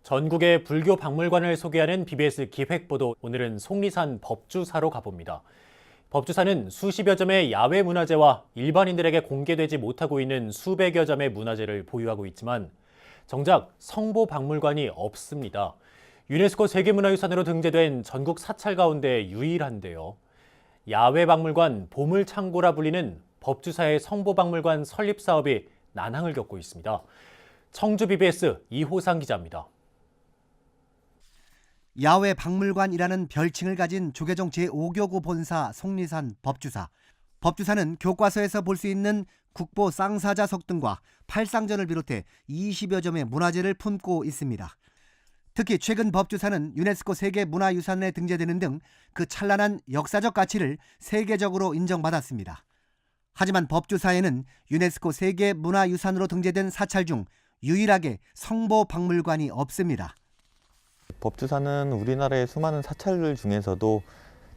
전국의 불교 박물관을 소개하는 BBS 기획보도, 오늘은 속리산 법주사로 가봅니다. 법주사는 수십여 점의 야외 문화재와 일반인들에게 공개되지 못하고 있는 수백여 점의 문화재를 보유하고 있지만 정작 성보 박물관이 없습니다. 유네스코 세계문화유산으로 등재된 전국 사찰 가운데 유일한데요. 야외 박물관 보물창고라 불리는 법주사의 성보 박물관 설립 사업이 난항을 겪고 있습니다. 청주 BBS 이호상 기자입니다. 야외 박물관이라는 별칭을 가진 조계종 제5교구 본사 속리산 법주사. 법주사는 교과서에서 볼 수 있는 국보 쌍사자석 등과 팔상전을 비롯해 20여 점의 문화재를 품고 있습니다. 특히 최근 법주사는 유네스코 세계문화유산에 등재되는 등 그 찬란한 역사적 가치를 세계적으로 인정받았습니다. 하지만 법주사에는 유네스코 세계문화유산으로 등재된 사찰 중 유일하게 성보 박물관이 없습니다. 법주사는 우리나라의 수많은 사찰들 중에서도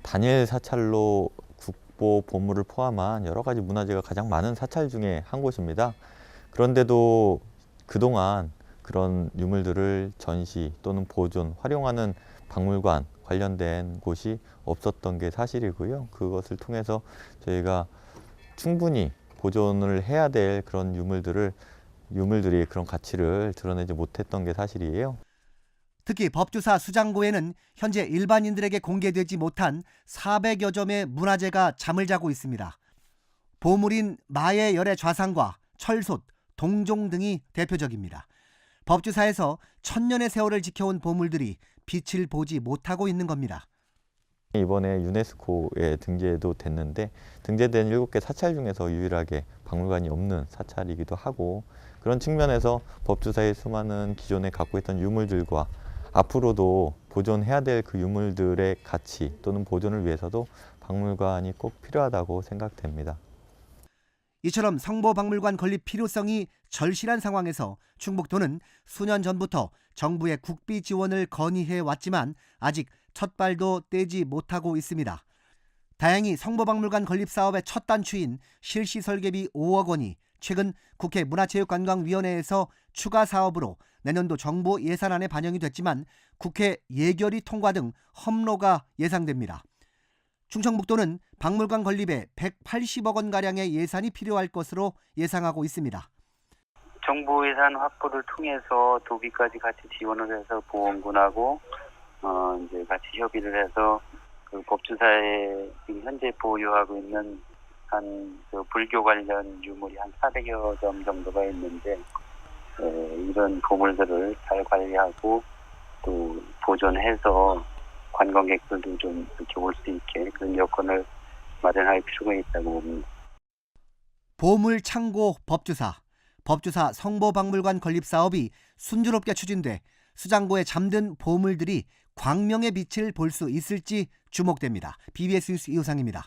단일 사찰로 국보 보물을 포함한 여러 가지 문화재가 가장 많은 사찰 중에 한 곳입니다. 그런데도 그동안 그런 유물들을 전시 또는 보존, 활용하는 박물관 관련된 곳이 없었던 게 사실이고요. 그것을 통해서 저희가 충분히 보존을 해야 될 그런 유물들이 그런 가치를 드러내지 못했던 게 사실이에요. 특히 법주사 수장고에는 현재 일반인들에게 공개되지 못한 400여 점의 문화재가 잠을 자고 있습니다. 보물인 마의 열의 좌상과 철솥, 동종 등이 대표적입니다. 법주사에서 천년의 세월을 지켜온 보물들이 빛을 보지 못하고 있는 겁니다. 이번에 유네스코에 등재도 됐는데 등재된 7개 사찰 중에서 유일하게 박물관이 없는 사찰이기도 하고, 그런 측면에서 법주사의 수많은 기존에 갖고 있던 유물들과 앞으로도 보존해야 될 그 유물들의 가치 또는 보존을 위해서도 박물관이 꼭 필요하다고 생각됩니다. 이처럼 성보박물관 건립 필요성이 절실한 상황에서 충북도는 수년 전부터 정부의 국비 지원을 건의해 왔지만 아직 첫 발도 떼지 못하고 있습니다. 다행히 성보박물관 건립 사업의 첫 단추인 실시 설계비 5억 원이 최근 국회 문화체육관광위원회에서 추가 사업으로 내년도 정부 예산안에 반영이 됐지만 국회 예결위 통과 등 험로가 예상됩니다. 충청북도는 박물관 건립에 180억 원가량의 예산이 필요할 것으로 예상하고 있습니다. 정부 예산 확보를 통해서 도비까지 같이 지원을 해서 보험군하고 이제 같이 협의를 해서 그 법주사에 현재 보유하고 있는 그 불교 관련 유물이 한 400여 점 정도가 있는데 이런 보물들을 잘 관리하고 또 보존해서 관광객들도 좀 이렇게 올 수 있게 그런 여건을 마련할 필요가 있다고 봅니다. 보물창고 법주사 성보박물관 건립 사업이 순조롭게 추진돼 수장고에 잠든 보물들이 광명의 빛을 볼 수 있을지 주목됩니다. BBS 뉴스 이호상입니다.